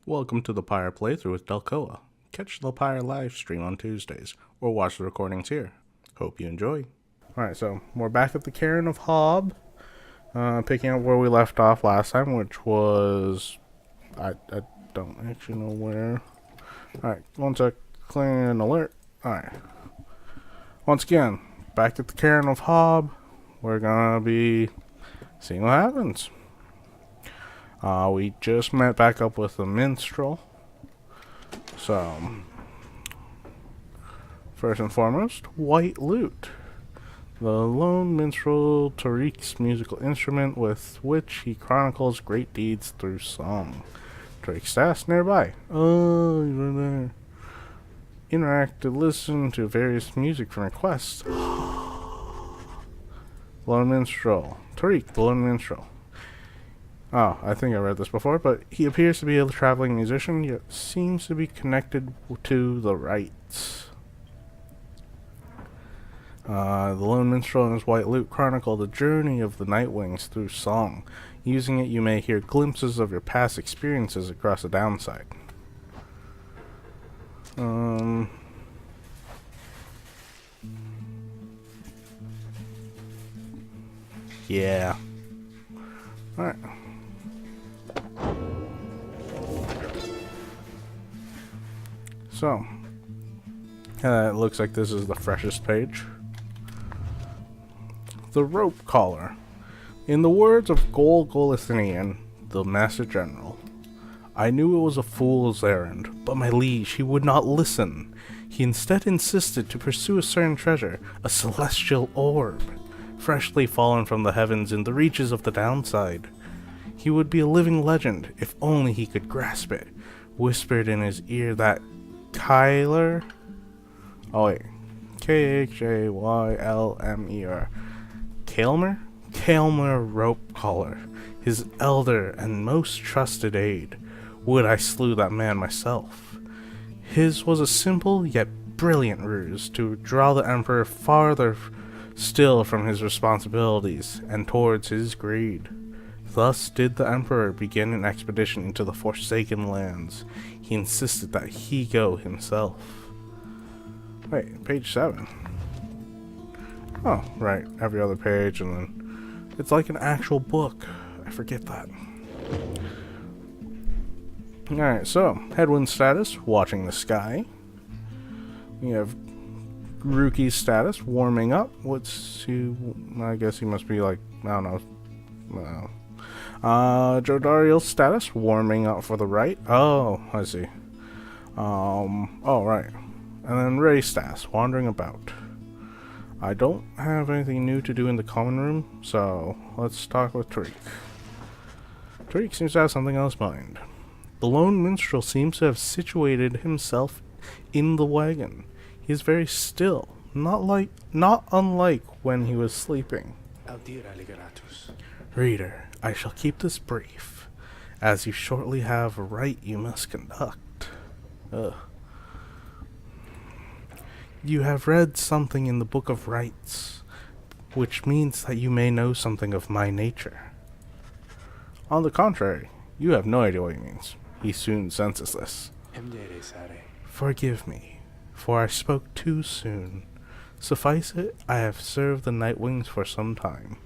Welcome to the Pyre Playthrough with Delcoa. Catch the Pyre live stream on Tuesdays, or watch the recordings here. Hope you enjoy. Alright, so we're back at the Cairn of Ha'ub, picking up where we left off last time, which was... I don't actually know where. Alright, one sec. Clear an alert. Alright. Once again, back at the Cairn of Ha'ub. We're gonna be seeing what happens. We just met back up with the minstrel. So, first and foremost, white lute. The lone minstrel Tariq's musical instrument with which he chronicles great deeds through song. Tariq's status nearby. Oh, he's right there. Interact to listen to various music from requests. Lone minstrel. Tariq, the lone minstrel. Oh, I think I read this before, but he appears to be a traveling musician, yet seems to be connected to the rites. The lone minstrel and his white lute chronicle the journey of the Nightwings through song. Using it, you may hear glimpses of your past experiences across the downside. Yeah. Alright. So, it looks like this is the freshest page. The rope collar. In the words of Golgolithinian, the Master General, I knew it was a fool's errand, but my liege, he would not listen. He instead insisted to pursue a certain treasure, a celestial orb, freshly fallen from the heavens in the reaches of the downside. He would be a living legend, if only he could grasp it. Whispered in his ear that Kyler, Khaylmer, Kailmer rope collar, his elder and most trusted aide. Would I slew that man myself. His was a simple yet brilliant ruse to draw the Emperor farther still from his responsibilities and towards his greed. Thus did the Emperor begin an expedition into the Forsaken Lands. He insisted that he go himself. Wait, page 7. Oh, right, every other page, and then it's like an actual book. I forget that. Alright, so, Headwind status, watching the sky. We have Ruki's status, warming up. What's he? I guess he must be like, I don't know. Jodariel's status, warming up for the rite. Oh, I see. Oh, right. And then Ray's status, wandering about. I don't have anything new to do in the common room, so let's talk with Tariq. Tariq seems to have something else in mind. The lone minstrel seems to have situated himself in the wagon. He is very still, not unlike when he was sleeping. Reader, I shall keep this brief, as you shortly have a rite you must conduct. You have read something in the Book of Rites, which means that you may know something of my nature. On the contrary, you have no idea what he means. He soon senses this. Forgive me, for I spoke too soon. Suffice it, I have served the Nightwings for some time.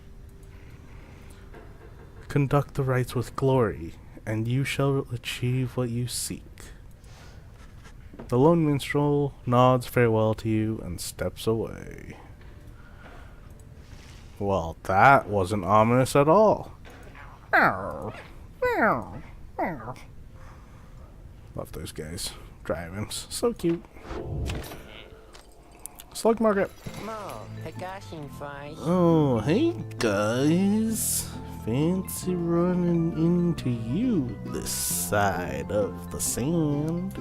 Conduct the rites with glory, and you shall achieve what you seek. The lone minstrel nods farewell to you and steps away. Well, that wasn't ominous at all. Love those guys. Drivings. So cute. Slug Market. Oh, hey guys. Fancy running into you this side of the sand.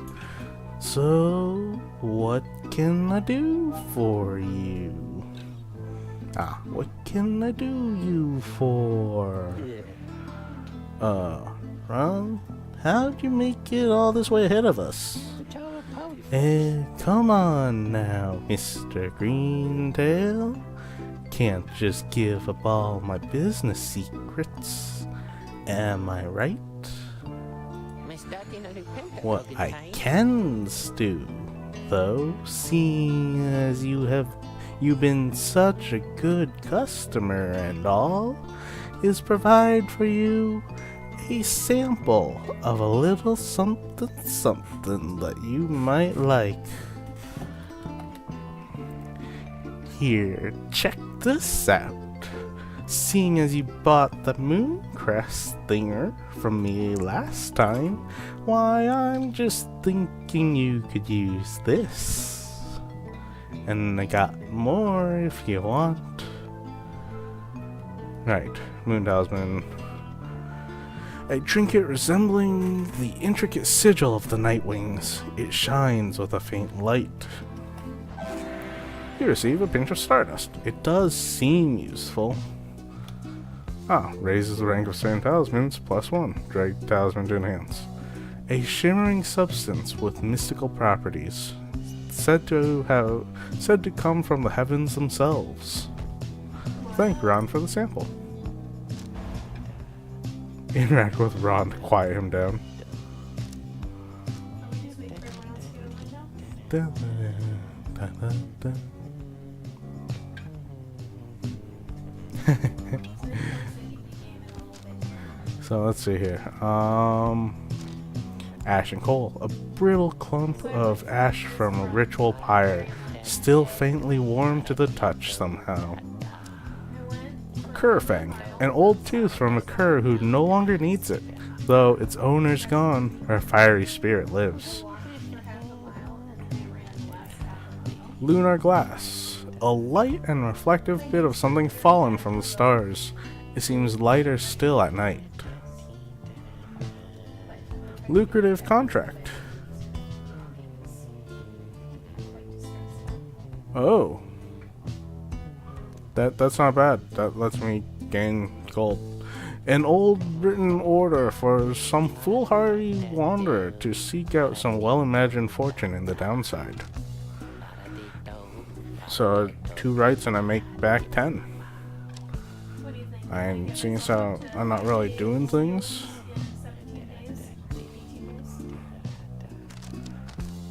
So, what can I do for you? What can I do you for? Ron, how'd you make it all this way ahead of us? Come on now, Mr. Greentail. Can't just give up all my business secrets. Am I right? What I can do, though, seeing as you've been such a good customer and all, is provide for you a sample of a little something that you might like. Here, check this out. Seeing as you bought the Mooncrest thinger from me last time, why, I'm just thinking you could use this. And I got more if you want. Right, Moon Talisman. A trinket resembling the intricate sigil of the Nightwings. It shines with a faint light. You receive a pinch of stardust. It does seem useful. Ah, raises the rank of certain talismans +1. Drag talisman to enhance. A shimmering substance with mystical properties. Said to come from the heavens themselves. Thank Ron for the sample. Interact with Ron to quiet him down. So let's see here. Ash and coal. A brittle clump of ash from a ritual pyre, still faintly warm to the touch somehow. Curfang. An old tooth from a cur who no longer needs it. Though its owner's gone, her fiery spirit lives. Lunar glass. A light and reflective bit of something fallen from the stars. It seems lighter still at night. Lucrative contract. Oh. That's not bad. That lets me gain gold. An old written order for some foolhardy wanderer to seek out some well-imagined fortune in the downside. So 2 rights and I make back 10. I'm seeing as how I'm not really doing things.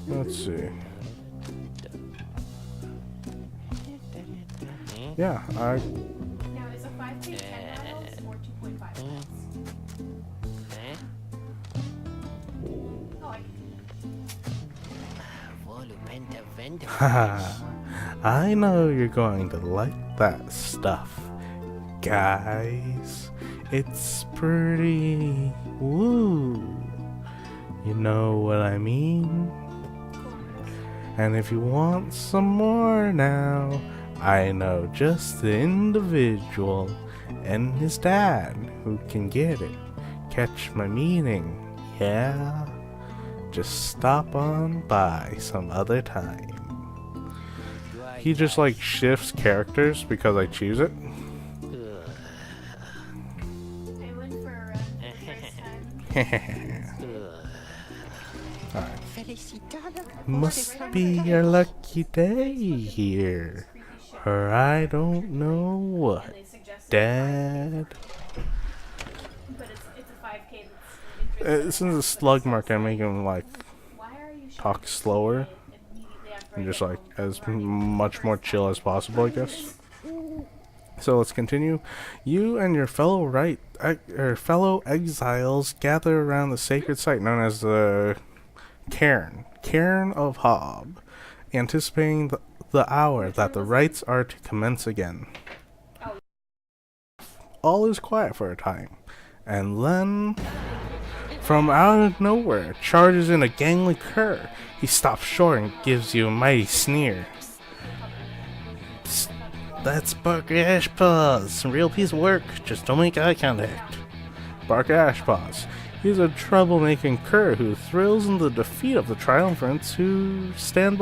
Let's see. Yeah, Now, is a 5K 10 levels or 2.5 levels? Haha, I know you're going to like that stuff, guys. It's pretty woo. You know what I mean? And if you want some more now, I know just the individual and his dad who can get it. Catch my meaning, yeah? Just stop on by some other time. He just like shifts characters because I choose it. I went for a run first time. Alright. Must be your lucky day here. Or I don't know what, Dad. But it's a 5K that's interesting. Since it's slug mark, I make him like Why are you talk slower immediately after and I just get like home? as much more chill as possible, I guess. So let's continue. You and your fellow fellow exiles gather around the sacred site known as the Cairn of Ha'ub, anticipating the hour that the rites are to commence again. All is quiet for a time, and then, from out of nowhere, charges in a gangly cur. He stops short and gives you a mighty sneer. Psst, that's Barker Ashpaws. Real piece of work. Just don't make eye contact. Barker Ashpaws. He's a troublemaking cur who thrills in the defeat of the triumphants who stand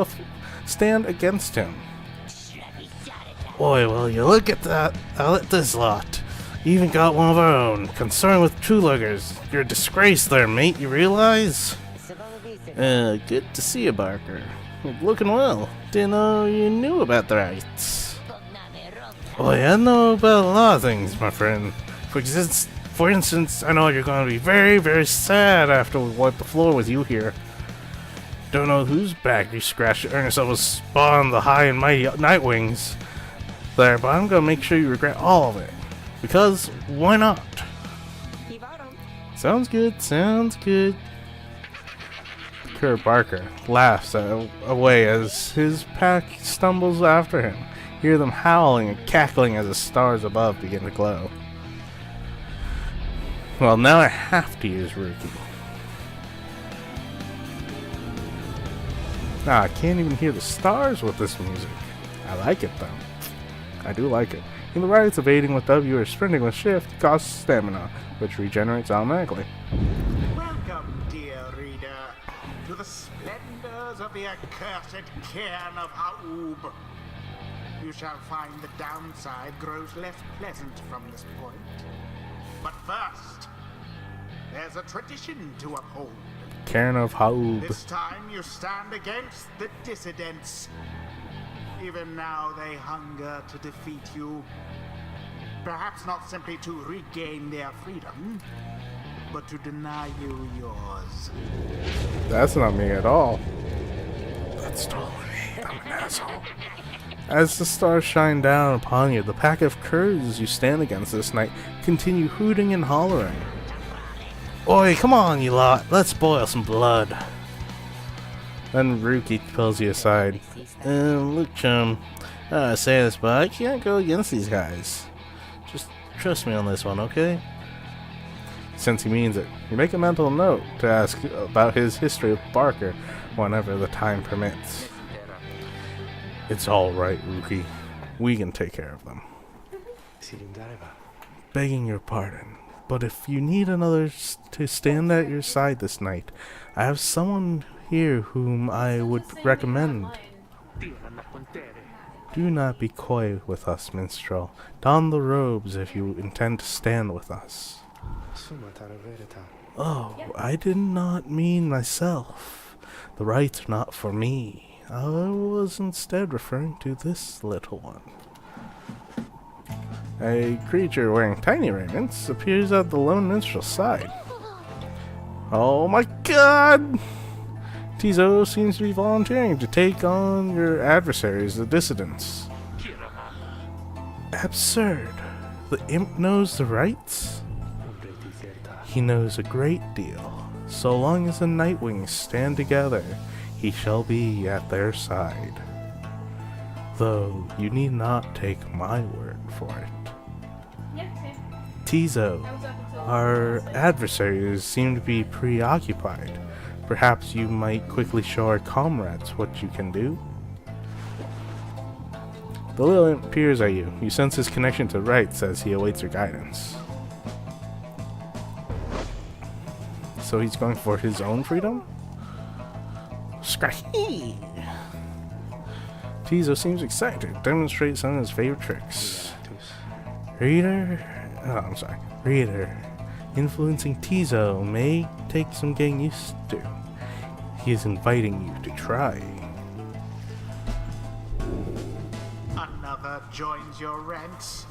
against him. Boy, will you look at that. I'll let this lot. You even got one of our own, concerned with true-luggers. You're a disgrace there, mate, you realize? Good to see you, Barker. Looking well. Didn't know you knew about the rites. Boy, I know about a lot of things, my friend. For instance, I know you're going to be very, very sad after we wipe the floor with you here. Don't know whose back you scratched to earn yourself a spot on the high and mighty Nightwings there, but I'm going to make sure you regret all of it. Because, why not? Sounds good, sounds good. Kurt Barker laughs away as his pack stumbles after him. Hear them howling and cackling as the stars above begin to glow. Well, now I have to use Rookie. Nah, I can't even hear the stars with this music. I like it though. I do like it. In the rites, evading with W or sprinting with shift costs stamina, which regenerates automatically. Welcome, dear reader, to the splendors of the accursed Cairn of Ha'ub. You shall find the downside grows less pleasant from this point. But first, there's a tradition to uphold. Cairn of Ha'ub. This time you stand against the dissidents. Even now they hunger to defeat you. Perhaps not simply to regain their freedom, but to deny you yours. That's not me at all. That's totally me. I'm an asshole. As the stars shine down upon you, the pack of curs you stand against this night continue hooting and hollering. Oi, come on, you lot. Let's boil some blood. Then Rookie pulls you aside. Look, chum. I say this, but I can't go against these guys. Just trust me on this one, okay? Since he means it, you make a mental note to ask about his history with Barker whenever the time permits. It's alright, Rookie. We can take care of them. Begging your pardon, but if you need another to stand at your side this night, I have someone here whom I would recommend. Do not be coy with us, minstrel. Don the robes if you intend to stand with us. Oh, I did not mean myself. The rites are not for me. I was instead referring to this little one. A creature wearing tiny raiments appears at the lone minstrel's side. Oh my god! Tizo seems to be volunteering to take on your adversaries, the dissidents. Absurd. The imp knows the rites? He knows a great deal. So long as the Nightwings stand together, he shall be at their side. Though you need not take my word for it. Yeah, okay. Tizo, I was up until our adversaries seem to be preoccupied. Perhaps you might quickly show our comrades what you can do? The little imp peers at you. You sense his connection to rites as he awaits your guidance. So he's going for his own freedom? Scratchy! Tizo seems excited to demonstrate some of his favorite tricks. Reader, influencing Tizo may take some getting used to. He is inviting you to try. Another joins your ranks,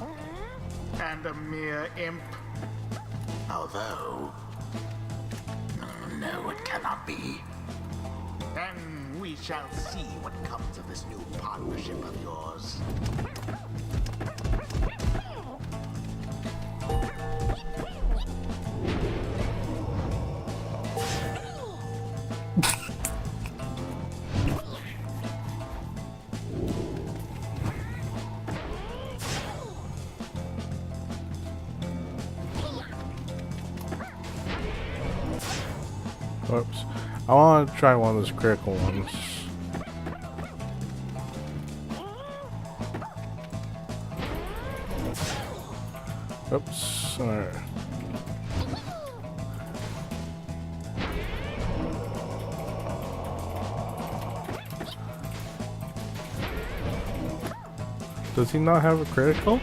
and a mere imp. Although, no, it cannot be. Then we shall see what comes of this new partnership of yours. Oops. I want to try one of those critical ones. Oops. Alright. Does he not have a critical?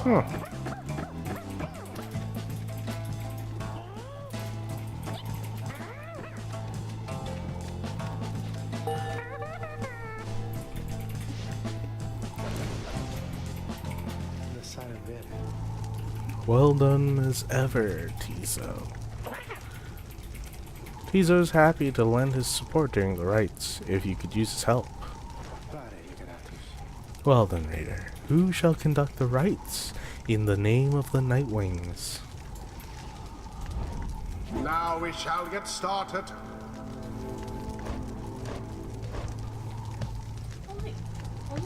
Huh. Well done as ever, Tizo. Tizo's happy to lend his support during the rites, if you could use his help. Well then, Raider, who shall conduct the rites in the name of the Nightwings? Now we shall get started. Only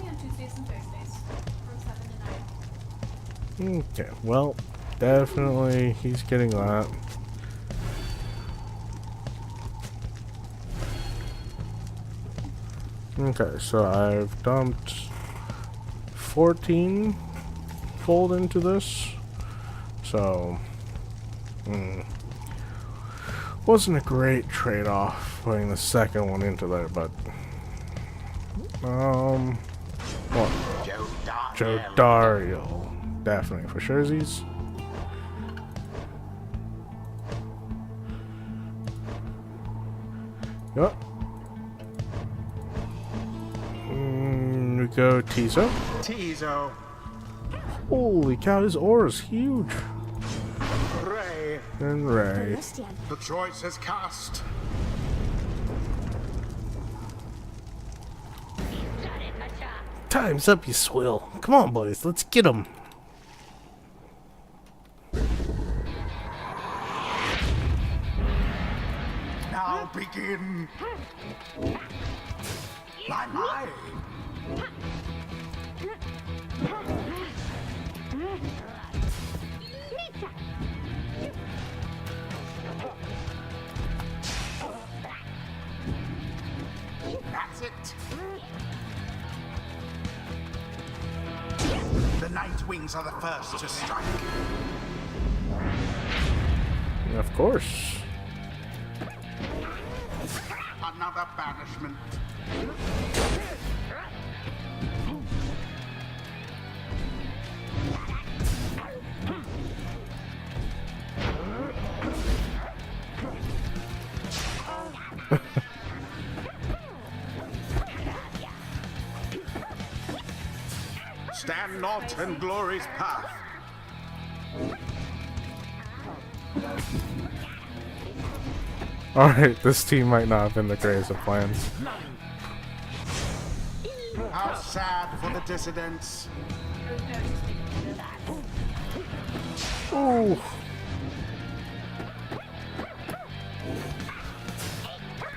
on Tuesdays and Thursdays, from 7 to 9. Okay, well, definitely he's getting that. Okay, so I've dumped 14 gold into this, so wasn't a great trade-off putting the second one into there, but what? Joe Dario, definitely for surezies. Yep. We go Tizo. Tizo. Holy cow, his aura is huge. Ray. And Ray. The choice is cast. Time's up, you swill. Come on, boys, let's get him. Now begin. My. That's it. The Nightwings are the first to strike. Of course. Another banishment. Stand not in glory's path. Alright, this team might not have been the greatest of plans. How sad for the dissidents. Ooh.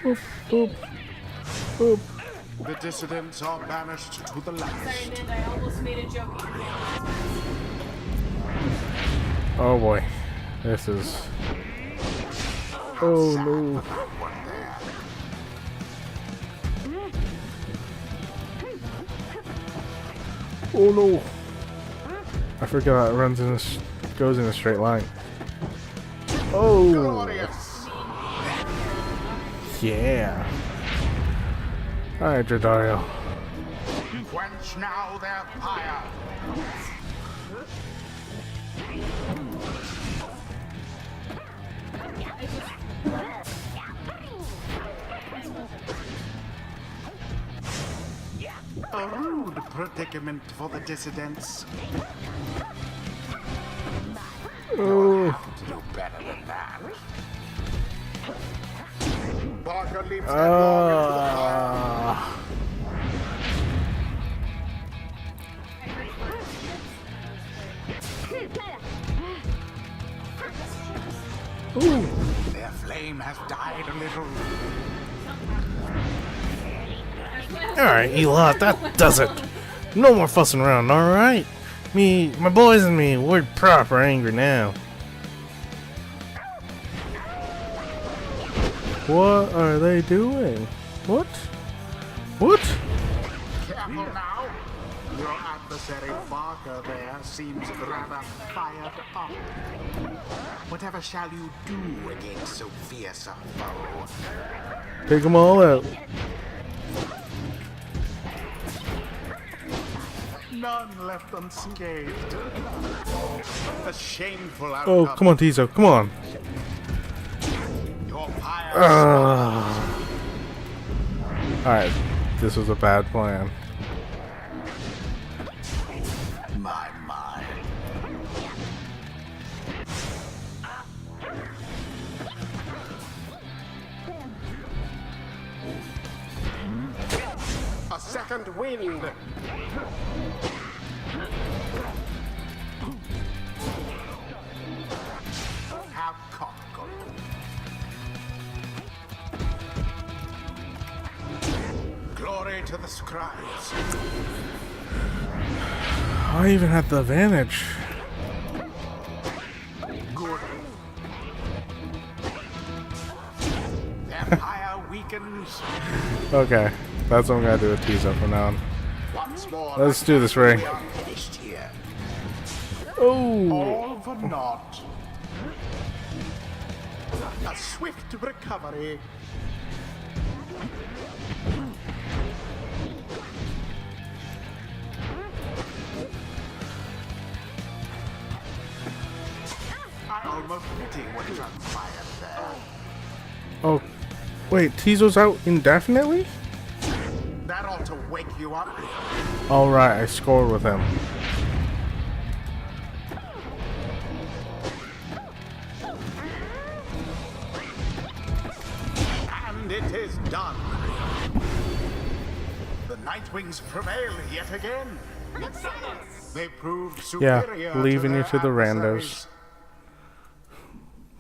Boop, boop, boop. The dissidents are banished to the last. Sorry, Amanda, I almost made a joke. Oh boy. This is... Oh no. Oh no. I forgot it runs in a, goes in a straight line. Oh. Glorious. Yeah. Alright, Dredario. Quench now their pyre. A rude predicament for the dissidents. Oh. Have to do better than that. Barker leaps headlong into the fire. Ooh. Their flame has died a little. Alright, you lot, that does it. No more fussing around, alright? My boys and me, we're proper angry now. What are they doing? What? What? Careful now. Your adversary Barker there seems rather fired up. Whatever shall you do against so fierce a foe? Take them all out. None left unscathed. A shameful outcome. Oh, come on, Tizo, come on. Your pyre. Alright, this was a bad plan. My. second wind. How comical. Glory to the scribes. I even had the advantage. Good. Their fire weakens. Okay, that's what I'm gonna do with Tizo from now on. Once more. Let's do this ring. We are finished here. Oh! All for naught. A swift recovery. I almost pity what transpired there. Oh, wait, Tizo's out indefinitely? That ought to wake you up. Alright, I scored with him. And it is done. The Nightwings prevail yet again. They proved superior leaving to you their to the adversaries. randos.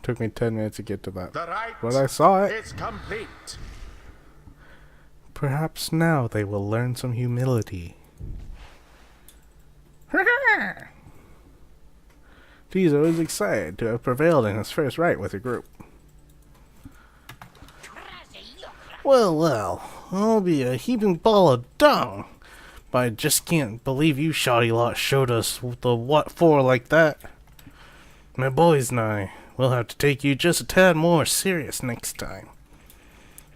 Took me 10 minutes to get to that. The right But I saw it. is complete. Perhaps now they will learn some humility. Tizo is excited to have prevailed in his first rite with the group. Well, well, I'll be a heaping ball of dung. But I just can't believe you shoddy lot showed us the what for like that. My boys and I will have to take you just a tad more serious next time.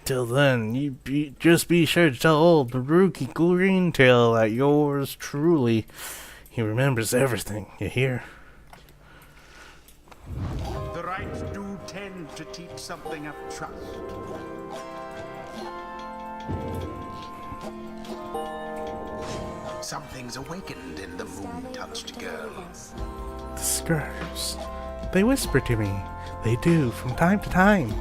Till then, just be sure to tell old Baruki Greentail that yours truly, he remembers everything, you hear? The right do tend to teach something of trust. Something's awakened in the moon-touched girl. The Scribes. They whisper to me. They do, from time to time.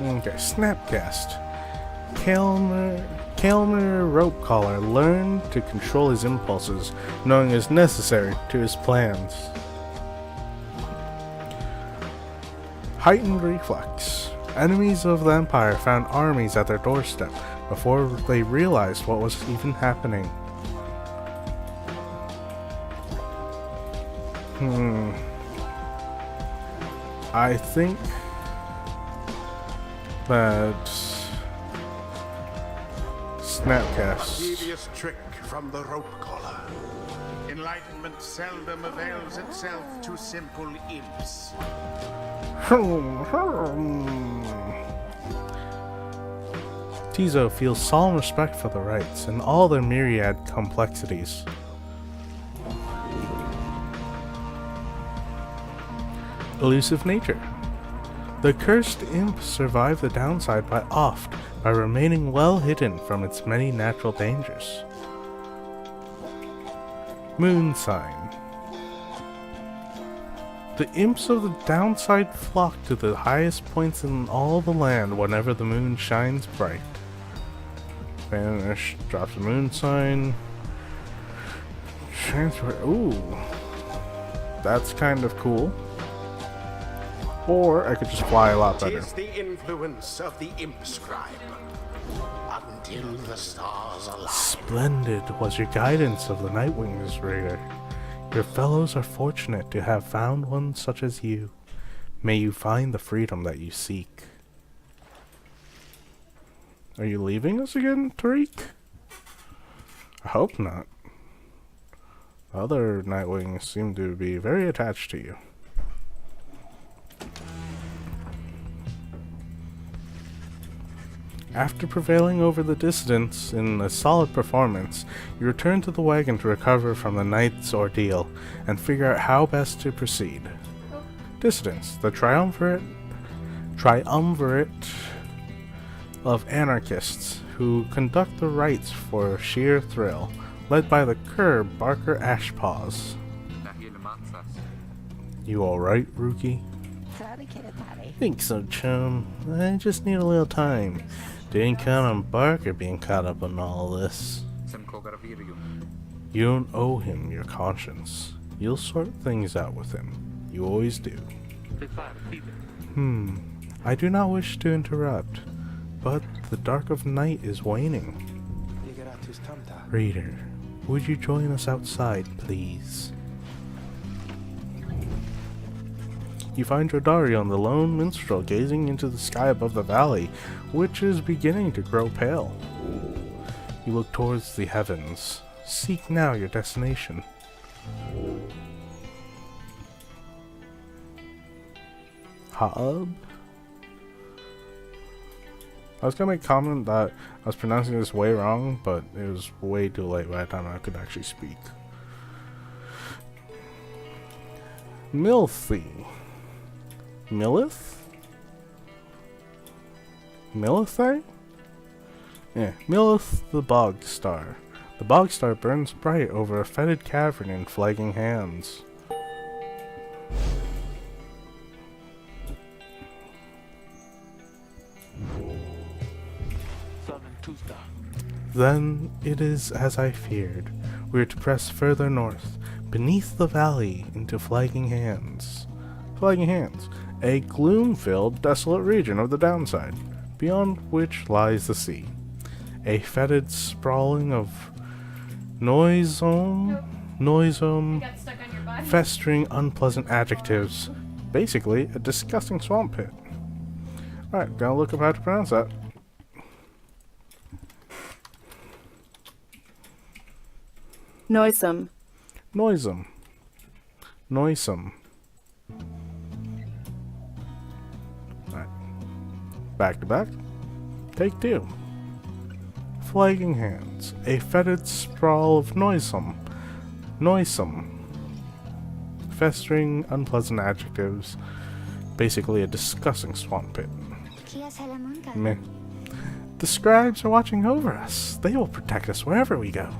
Okay, Snapcast. Kalmer Rope Collar learned to control his impulses, knowing is necessary to his plans. Heightened Reflex. Enemies of the Empire found armies at their doorstep before they realized what was even happening. I think that Snapcast. Devious trick from the rope collar. Enlightenment seldom avails itself to simple imps. Tizo feels solemn respect for the rites and all their myriad complexities. Elusive nature. The cursed imp survived the downside by remaining well hidden from its many natural dangers. Moon sign. The imps of the downside flock to the highest points in all the land whenever the moon shines bright. Vanish, drops a moon sign. Transfer. Ooh. That's kind of cool. Or I could just fly a lot better. Tis the influence of the imp scribe. Until the stars align. Splendid was your guidance of the Nightwings, Raider. Your fellows are fortunate to have found one such as you. May you find the freedom that you seek. Are you leaving us again, Tariq? I hope not. The other Nightwings seem to be very attached to you. After prevailing over the dissidents in a solid performance, you return to the wagon to recover from the night's ordeal and figure out how best to proceed. Dissidents, the triumvirate of anarchists who conduct the rites for sheer thrill, led by the cur Barker Ashpaws. You alright, Rookie? Think so, chum. I just need a little time. Didn't count on Barker being caught up in all this. You don't owe him your conscience. You'll sort things out with him. You always do. I do not wish to interrupt, but the dark of night is waning. Reader, would you join us outside, please? You find Rodarion, the lone minstrel, gazing into the sky above the valley, which is beginning to grow pale. You look towards the heavens. Seek now your destination. Ha'ub? I was gonna make a comment that I was pronouncing this way wrong, but it was way too late by the time I could actually speak. Milthy. Millith? Millithay? Yeah, Millith the Bog Star. The Bog Star burns bright over a fetid cavern in flagging hands. Then it is as I feared. We are to press further north, beneath the valley, into Flagging Hands. Flagging Hands, a gloom-filled, desolate region of the downside, beyond which lies the sea. A fetid sprawling of noisome, Got stuck on your body. festering, unpleasant adjectives. Basically, a disgusting swamp pit. Alright, gonna look up how to pronounce that. Noisome. Noisome. Noisome. Alright. Back to back. Take two. Flagging Hands. A fetid sprawl of noisome. Festering, unpleasant adjectives. Basically a disgusting swamp pit. Meh. The scribes are watching over us. They will protect us wherever we go.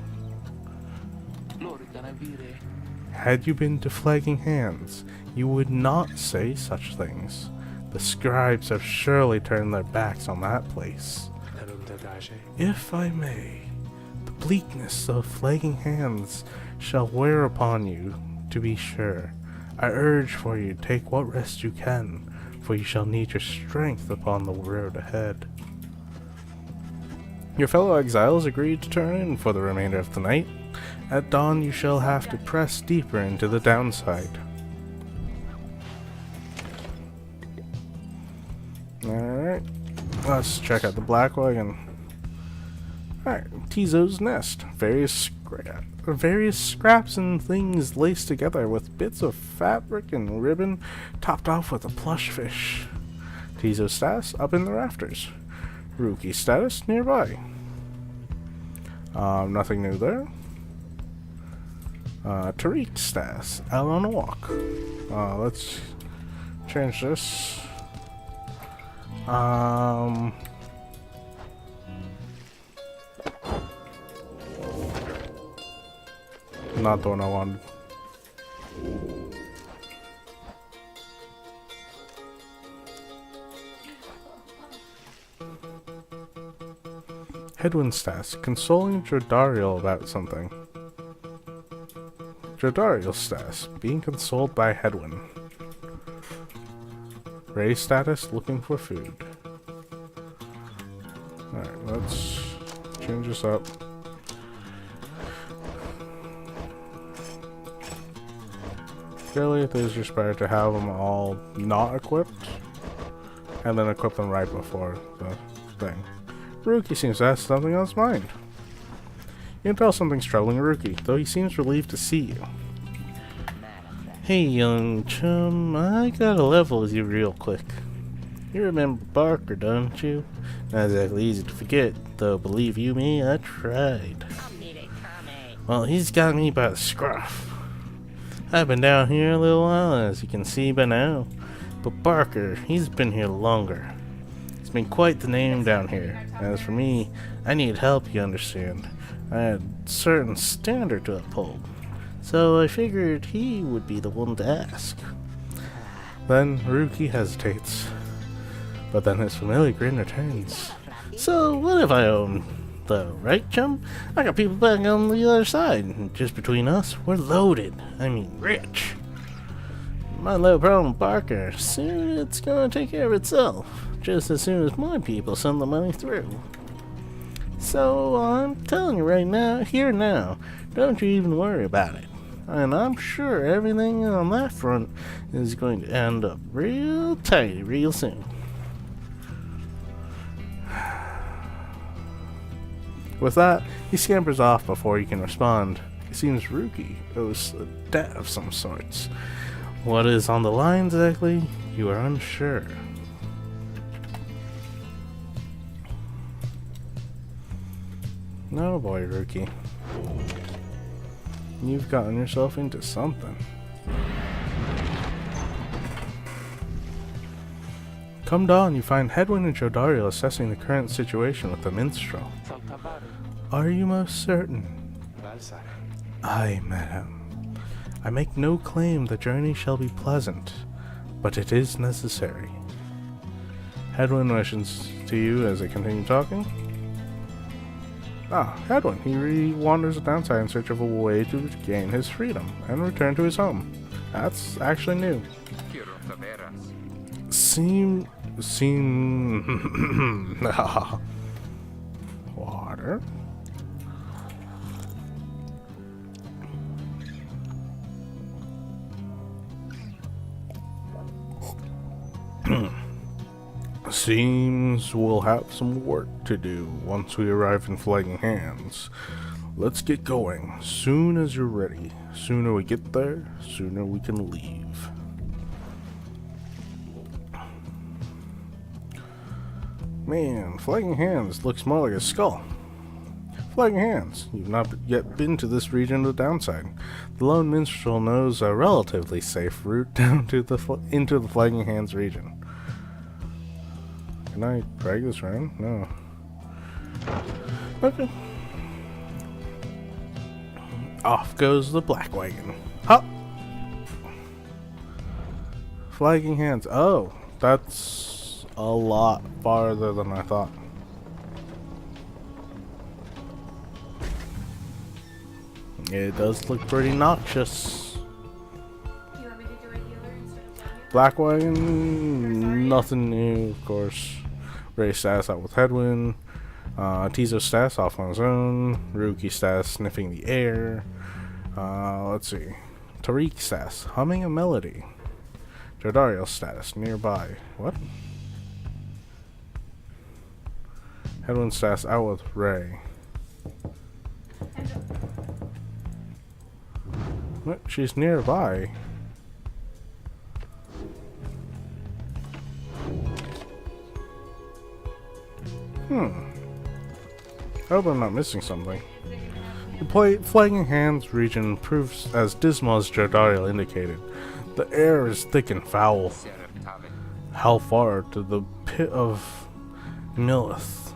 Had you been to Flagging Hands, you would not say such things. The scribes have surely turned their backs on that place. If I may, the bleakness of Flagging Hands shall wear upon you, to be sure. I urge for you, take what rest you can, for you shall need your strength upon the road ahead. Your fellow exiles agreed to turn in for the remainder of the night. At dawn you shall have to press deeper into the downside. Alright, let's check out the Black Wagon. Alright, Tizo's Nest. Various scraps and things laced together with bits of fabric and ribbon, topped off with a plush fish. Tizo's status up in the rafters. Rookie status nearby. Nothing new there. Tariq status out on a walk. Let's change this. Not the one I wanted. Hedwyn status, consoling Jodariel about something. Jodariel status, being consoled by Hedwyn. Ray status, looking for food. Alright, let's change this up. Really, it is just better to have them all not equipped, and then equip them right before the thing. Rookie seems to have something on his mind. You can tell something's troubling Rookie, though he seems relieved to see you. Hey, young chum, I gotta level with you real quick. You remember Barker, don't you? Not exactly easy to forget, though believe you me, I tried. Well, he's got me by the scruff. I've been down here a little while, as you can see by now. But Barker, he's been here longer. It's been quite the name down here. As for me, I need help, you understand. I had a certain standard to uphold. So I figured he would be the one to ask. Then Ruki hesitates, but then his familiar grin returns. So what if I own, though, right, chum? I got people back on the other side, and just between us, we're loaded. I mean, rich. My little problem, Parker. Soon it's gonna take care of itself, just as soon as my people send the money through. So I'm telling you right now, here now, don't you even worry about it. And I'm sure everything on that front is going to end up real tight real soon. With that, he scampers off before he can respond. It seems Ruki owes a debt of some sorts. What is on the line exactly, you are unsure. No, boy, Ruki. You've gotten yourself into something. Come dawn, you find Hedwyn and Jodariel assessing the current situation with the minstrel. Are you most certain? Aye, madam. I make no claim the journey shall be pleasant, but it is necessary. Hedwyn motions to you as they continue talking. Ah, Hedwyn. He wanders the downside in search of a way to gain his freedom and return to his home. That's actually new. Water. Seems we'll have some work to do once we arrive in Flagging Hands. Let's get going. Soon as you're ready. Sooner we get there, sooner we can leave. Man, Flagging Hands looks more like a skull. Flagging Hands, you've not yet been to this region of the downside. The lone minstrel knows a relatively safe route down to into the Flagging Hands region. Can I drag this around? No. Okay. Off goes the black wagon. Hop! Flagging Hands. Oh, that's a lot farther than I thought. It does look pretty noxious. You want me to do a healer instead of Daniel? Black wagon, nothing new, of course. Ray status out with Hedwyn. Tizo status off on his own. Ruki status sniffing the air. Let's see. Tariq status humming a melody. Jodariel status nearby. What? Hedwyn status out with Ray. What? She's nearby. I hope I'm not missing something. The Flagging Hands region proves as dismal as Jodariel indicated. The air is thick and foul. How far to the pit of Millith?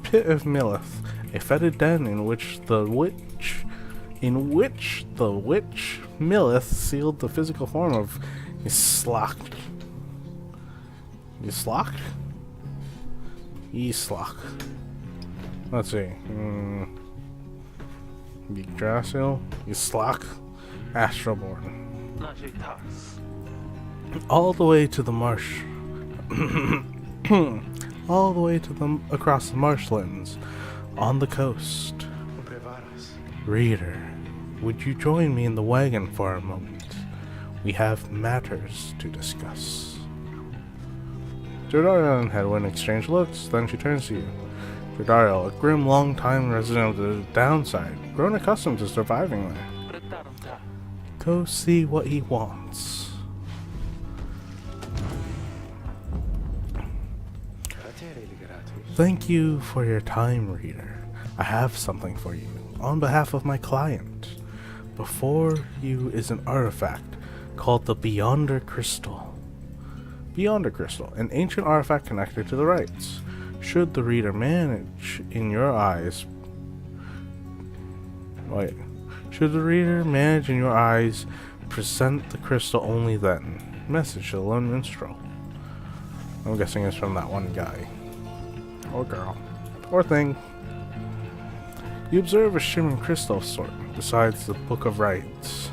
Pit of Millith, a fetid den in which the witch Millith sealed the physical form of Islach. Let's see. Yggdrasil, Islach, Astralborn. All the way to the marsh. All the way to across the marshlands, on the coast. Reader, would you join me in the wagon for a moment? We have matters to discuss. Jodariel and Hedwyn exchange looks, then she turns to you. Jodariel, a grim long-time resident of the downside, grown accustomed to surviving there. Go see what he wants. Thank you for your time, reader. I have something for you, on behalf of my client. Before you is an artifact called the Beyonder Crystal. Beyonder Crystal, an ancient artifact connected to the rites. Should the reader manage in your eyes Present the crystal only then. Message to the lone minstrel. I'm guessing it's from that one guy. Or girl. Or thing. You observe a shimmering crystal of sort, besides the Book of Rites.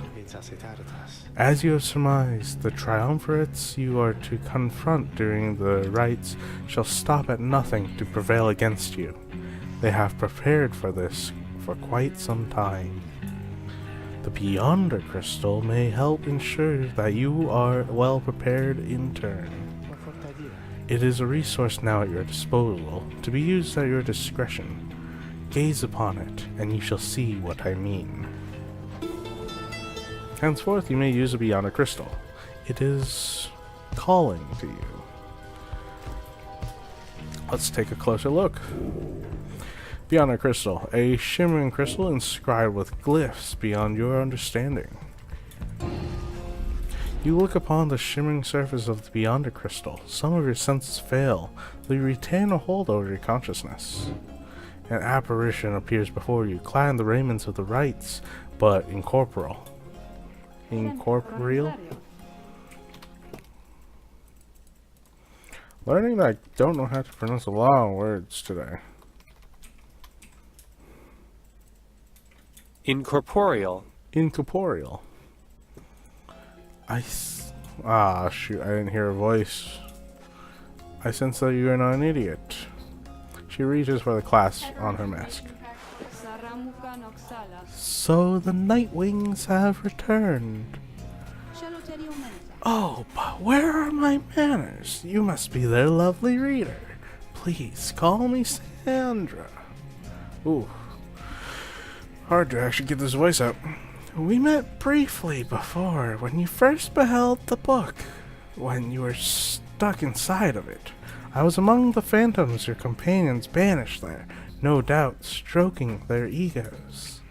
As you have surmised, the triumvirates you are to confront during the rites shall stop at nothing to prevail against you. They have prepared for this for quite some time. The Beyonder crystal may help ensure that you are well prepared in turn. It is a resource now at your disposal, to be used at your discretion. Gaze upon it, and you shall see what I mean. Henceforth, you may use a Beyonder crystal. It is calling to you. Let's take a closer look. Beyonder crystal, a shimmering crystal inscribed with glyphs beyond your understanding. You look upon the shimmering surface of the Beyonder crystal. Some of your senses fail, though you retain a hold over your consciousness. An apparition appears before you, clad in the raiments of the rites, but incorporeal. Incorporeal? Learning that I don't know how to pronounce a lot of words today. Incorporeal. Incorporeal. Ah, shoot, I didn't hear a voice. I sense that you are not an idiot. She reaches for the clasp on her mask. So the Nightwings have returned. Oh, but where are my manners? You must be their lovely reader. Please call me Sandra. Ooh. Hard to actually get this voice out. We met briefly before when you first beheld the book, when you were stuck inside of it. I was among the phantoms your companions banished there, no doubt stroking their egos.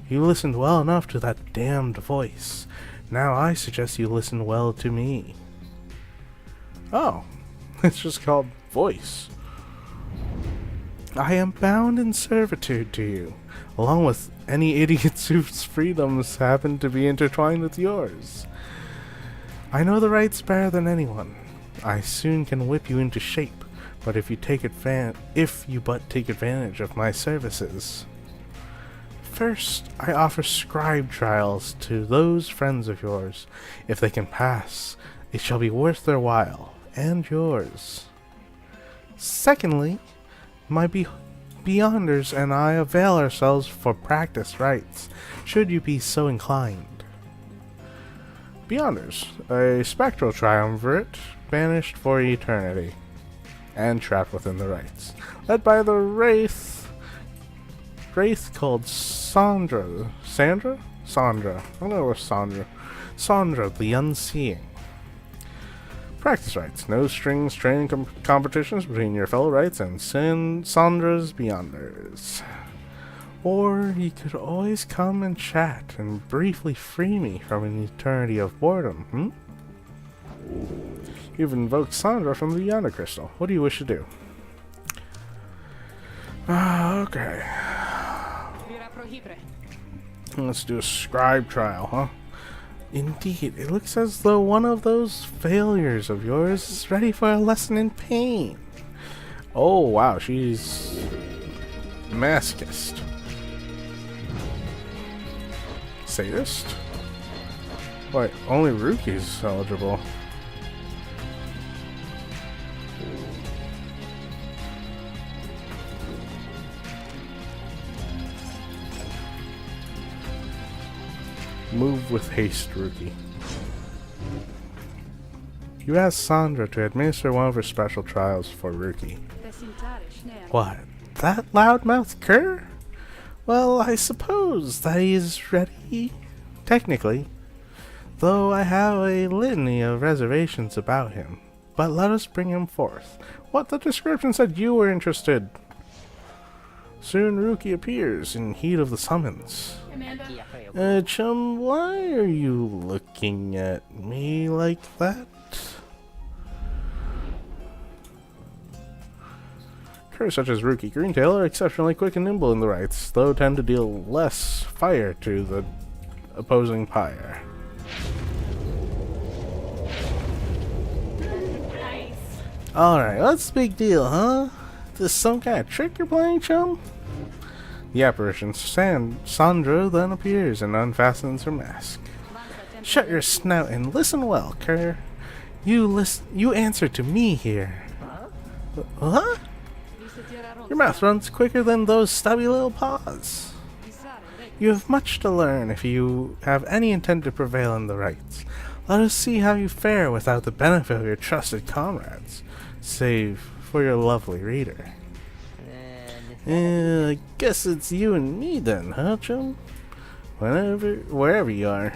You listened well enough to that damned voice. Now I suggest you listen well to me. Oh, it's just called voice. I am bound in servitude to you, along with any idiots whose freedoms happen to be intertwined with yours. I know the rites better than anyone. I soon can whip you into shape, but if you but take advantage of my services. First, I offer scribe trials to those friends of yours. If they can pass, it shall be worth their while, and yours. Secondly, my Beyonders and I avail ourselves for practice rites, should you be so inclined. Beyonders, a spectral triumvirate, banished for eternity, and trapped within the rites, led by the wraith called Sandra. I'm gonna go with Sandra the Unseeing. Practice rites. No strings training competitions between your fellow rites and Sandra's Beyonders. Or you could always come and chat and briefly free me from an eternity of boredom, You've invoked Sandra from the Beyonder Crystal. What do you wish to do? Okay. Let's do a scribe trial, huh? Indeed, it looks as though one of those failures of yours is ready for a lesson in pain. Oh, wow, she's masochist. Sadist? Wait, only Ruki's eligible. Move with haste, Ruki. You asked Sandra to administer one of her special trials for Ruki. What? That loudmouth cur? Well, I suppose that he is ready, technically, though I have a litany of reservations about him. But let us bring him forth. What the description said you were interested. Soon Ruki appears in heat of the summons. Amanda? Chum, why are you looking at me like that? Curs such as Ruki Greentail are exceptionally quick and nimble in the rites, though tend to deal less fire to the opposing Pyre. Nice. Alright, what's the big deal, huh? This some kind of trick you're playing, chum? The apparition Sandra then appears and unfastens her mask. Shut your snout and listen well, Kerr. You answer to me here. Huh? Your mouth runs quicker than those stubby little paws. You have much to learn if you have any intent to prevail in the rites. Let us see how you fare without the benefit of your trusted comrades, save for your lovely reader. I guess it's you and me then, huh, chum? Wherever you are.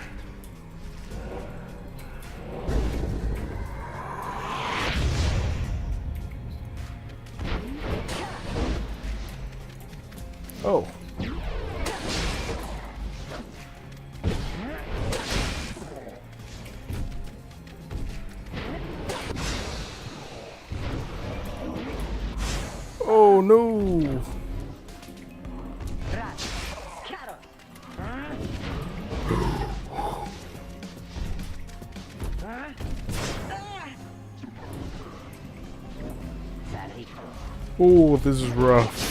Oh. Oh no. Oh, this is rough.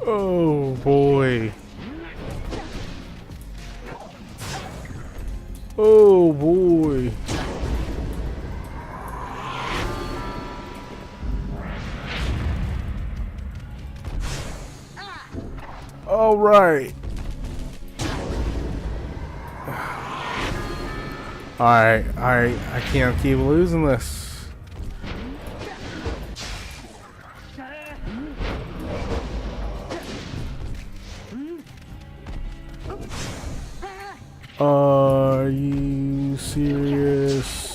Oh boy. Oh boy. All right. Alright, I can't keep losing this. Are you serious?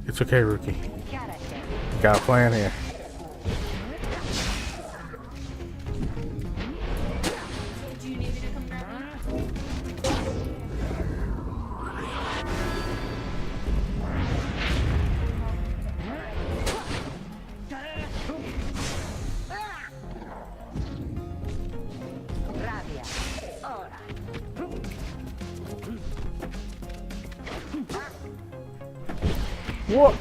It's okay, Rookie. Got a plan here. Do you need me to come grab you? What?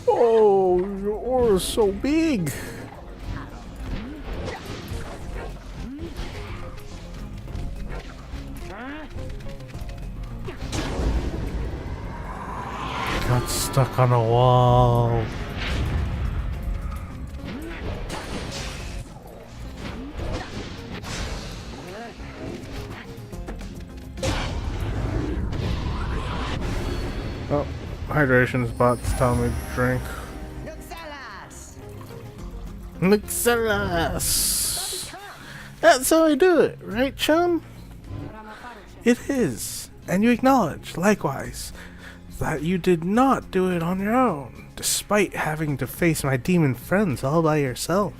Oh, your aura's so big. Got stuck on a wall. Oh, hydration spots tell me to drink. Nixelas! That's how I do it, right, chum? It is, and you acknowledge, likewise, that you did not do it on your own, despite having to face my demon friends all by yourself.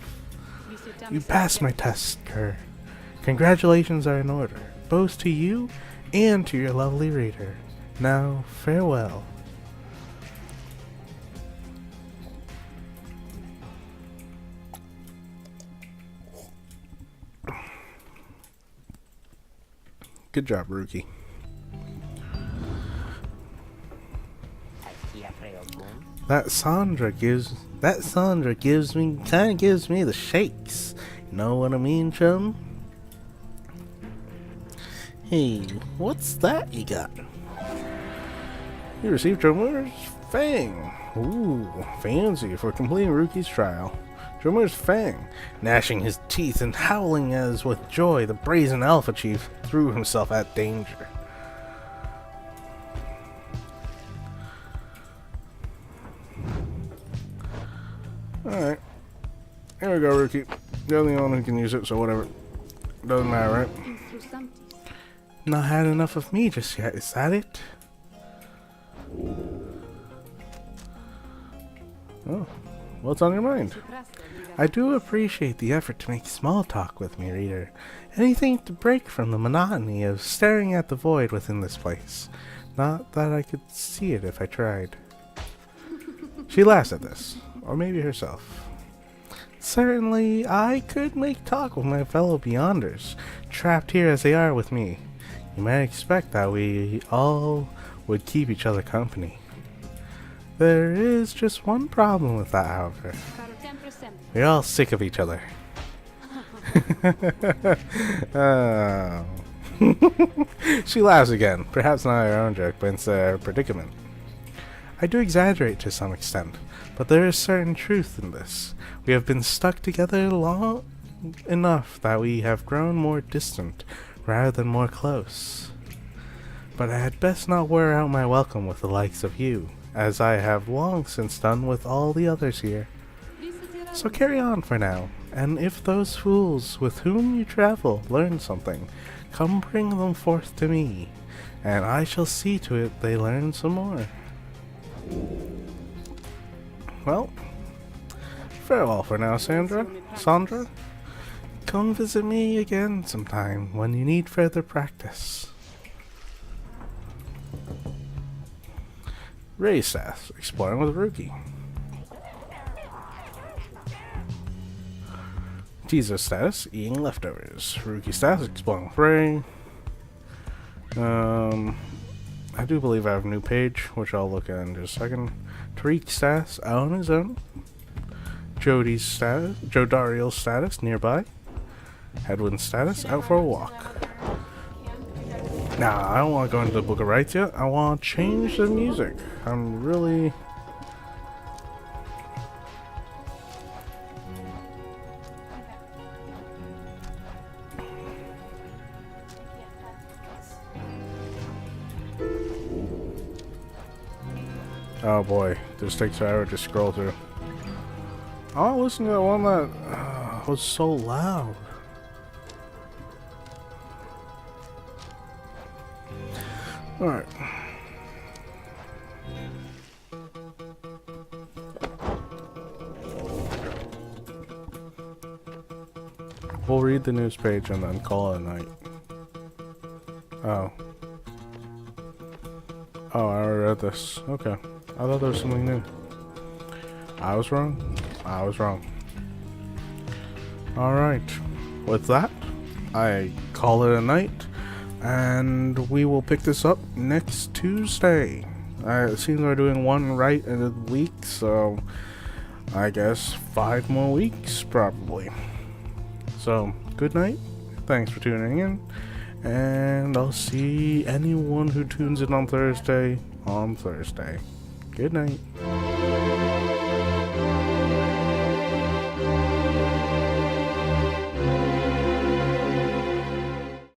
You passed my test, Kerr. Congratulations are in order, both to you and to your lovely reader. Now, farewell. Good job, Rookie. That Sandra gives me the shakes. You know what I mean, chum? Hey, what's that you got? You received Drummer's Fang. Ooh, fancy for completing Rookie's trial. Drummer's Fang, gnashing his teeth and howling as with joy, the brazen Alpha Chief threw himself at danger. Alright. Here we go, Rookie. You're the only one who can use it, so whatever. Doesn't matter, right? Not had enough of me just yet, is that it? Oh, what's on your mind? I do appreciate the effort to make small talk with me, reader. Anything to break from the monotony of staring at the void within this place. Not that I could see it if I tried. She laughs at this, or maybe herself. Certainly, I could make talk with my fellow Beyonders, trapped here as they are with me. You might expect that we all would keep each other company. There is just one problem with that, however. We're all sick of each other. Oh. She laughs again, perhaps not her own joke, but instead her predicament. I do exaggerate to some extent, but there is certain truth in this. We have been stuck together long enough that we have grown more distant rather than more close. But I had best not wear out my welcome with the likes of you, as I have long since done with all the others here. So carry on for now, and if those fools with whom you travel learn something, come bring them forth to me, and I shall see to it they learn some more. Well, farewell for now, Sandra. Come visit me again sometime when you need further practice. Raise stats, exploring with a rookie. Teaser status, eating leftovers. Rookie status, exploring with Ray. I do believe I have a new page, which I'll look at in just a second. Tariq status, out on his own. Jody's status, Jodariel's status, nearby. Hedwin's status, out for a walk. Nah, I don't want to go into the Book of Rites yet. I want to change the music. I'm really... Oh boy, this takes forever to scroll through. Oh, listen to that one that was so loud. Alright. We'll read the news page and then call it a night. Oh. Oh, I already read this. Okay. I thought there was something new. I was wrong. I was wrong. Alright. With that, I call it a night. And we will pick this up next Tuesday. It seems we're doing one right in a week, so I guess 5 more weeks probably. So, good night. Thanks for tuning in. And I'll see anyone who tunes in on Thursday. Good night.